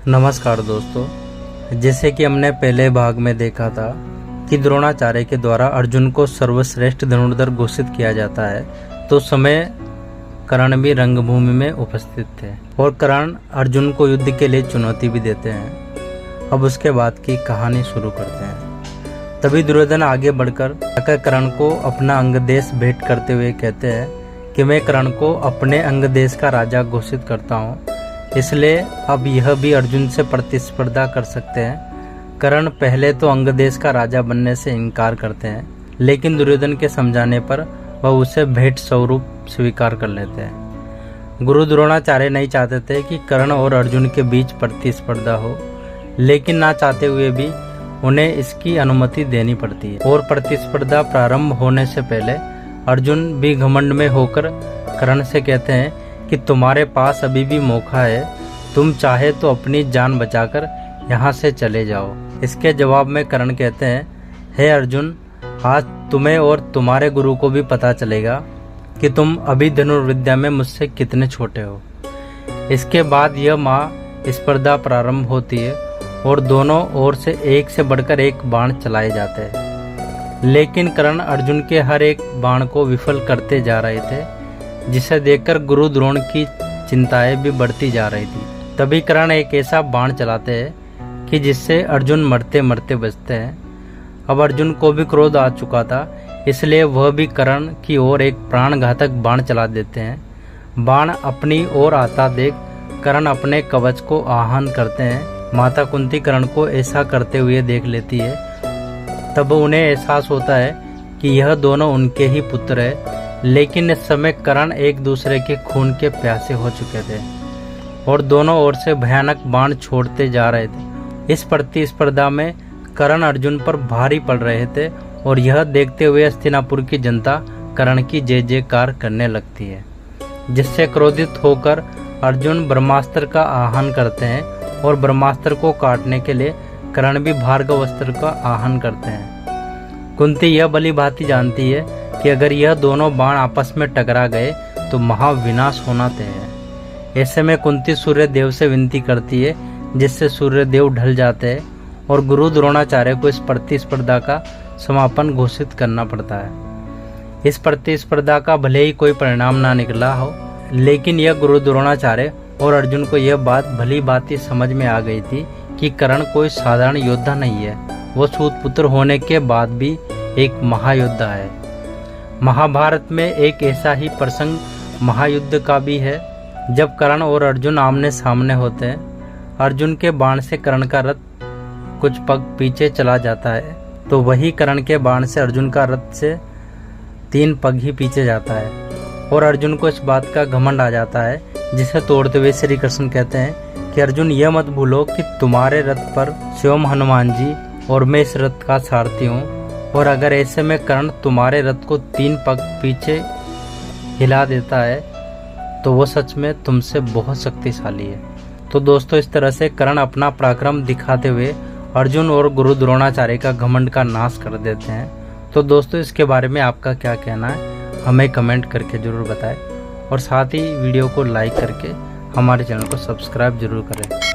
नमस्कार दोस्तों, जैसे कि हमने पहले भाग में देखा था कि द्रोणाचार्य के द्वारा अर्जुन को सर्वश्रेष्ठ धनुर्धर घोषित किया जाता है, तो समय कर्ण भी रंगभूमि में उपस्थित थे और कर्ण अर्जुन को युद्ध के लिए चुनौती भी देते हैं। अब उसके बाद की कहानी शुरू करते हैं। तभी दुर्योधन आगे बढ़कर कर्ण को अपना अंगदेश भेंट करते हुए कहते हैं कि मैं कर्ण को अपने अंगदेश का राजा घोषित करता हूँ, इसलिए अब यह भी अर्जुन से प्रतिस्पर्धा कर सकते हैं। कर्ण पहले तो अंगदेश का राजा बनने से इनकार करते हैं, लेकिन दुर्योधन के समझाने पर वह उसे भेंट स्वरूप स्वीकार कर लेते हैं। गुरु द्रोणाचार्य नहीं चाहते थे कि कर्ण और अर्जुन के बीच प्रतिस्पर्धा हो, लेकिन ना चाहते हुए भी उन्हें इसकी अनुमति देनी पड़ती है। और प्रतिस्पर्धा प्रारंभ होने से पहले अर्जुन भी घमंड में होकर कर्ण से कहते हैं कि तुम्हारे पास अभी भी मौका है, तुम चाहे तो अपनी जान बचाकर यहाँ से चले जाओ। इसके जवाब में कर्ण कहते हैं, हे अर्जुन, आज तुम्हें और तुम्हारे गुरु को भी पता चलेगा कि तुम अभी धनुर्विद्या में मुझसे कितने छोटे हो। इसके बाद यह महास्पर्धा प्रारंभ होती है और दोनों ओर से एक से बढ़कर एक बाण चलाए जाते हैं, लेकिन कर्ण अर्जुन के हर एक बाण को विफल करते जा रहे थे, जिसे देखकर गुरु द्रोण की चिंताएं भी बढ़ती जा रही थी। तभी कर्ण एक ऐसा बाण चलाते हैं कि जिससे अर्जुन मरते मरते बचते हैं। अब अर्जुन को भी क्रोध आ चुका था, इसलिए वह भी कर्ण की ओर एक प्राणघातक बाण चला देते हैं। बाण अपनी ओर आता देख कर्ण अपने कवच को आह्वान करते हैं। माता कुंती कर्ण को ऐसा करते हुए देख लेती है। तब उन्हें एहसास होता है कि यह दोनों उनके ही पुत्र है, लेकिन इस समय कर्ण एक दूसरे के खून के प्यासे हो चुके थे और दोनों ओर से भयानक बाण छोड़ते जा रहे थे। इस प्रतिस्पर्धा में कर्ण अर्जुन पर भारी पड़ रहे थे और यह देखते हुए हस्तिनापुर की जनता कर्ण की जय जयकार करने लगती है, जिससे क्रोधित होकर अर्जुन ब्रह्मास्त्र का आह्वान करते हैं और ब्रह्मास्त्र को काटने के लिए कर्ण भी भार्गव अस्त्र का आह्वान करते हैं। कुंती यह भली भांति जानती है कि अगर यह दोनों बाण आपस में टकरा गए तो महाविनाश होना तय है। ऐसे में कुंती सूर्य देव से विनती करती है, जिससे सूर्य देव ढल जाते हैं और गुरु द्रोणाचार्य को इस प्रतिस्पर्धा का समापन घोषित करना पड़ता है। इस प्रतिस्पर्धा का भले ही कोई परिणाम ना निकला हो, लेकिन यह गुरु द्रोणाचार्य और अर्जुन को यह बात भली भांति समझ में आ गई थी कि कर्ण कोई साधारण योद्धा नहीं है, वो सूत पुत्र होने के बाद भी एक महायोद्धा है। महाभारत में एक ऐसा ही प्रसंग महायुद्ध का भी है, जब कर्ण और अर्जुन आमने सामने होते हैं। अर्जुन के बाण से कर्ण का रथ कुछ पग पीछे चला जाता है, तो वही कर्ण के बाण से अर्जुन का रथ से 3 पग ही पीछे जाता है और अर्जुन को इस बात का घमंड आ जाता है, जिसे तोड़ते हुए श्री कृष्ण कहते हैं कि अर्जुन, यह मत भूलो कि तुम्हारे रथ पर स्वयं हनुमान जी और मैं इस रथ का सारथी हूँ, और अगर ऐसे में कर्ण तुम्हारे रथ को 3 पग पीछे हिला देता है तो वो सच में तुमसे बहुत शक्तिशाली है। तो दोस्तों, इस तरह से कर्ण अपना पराक्रम दिखाते हुए अर्जुन और गुरु द्रोणाचार्य का घमंड का नाश कर देते हैं। तो दोस्तों, इसके बारे में आपका क्या कहना है, हमें कमेंट करके ज़रूर बताएं और साथ ही वीडियो को लाइक करके हमारे चैनल को सब्सक्राइब जरूर करें।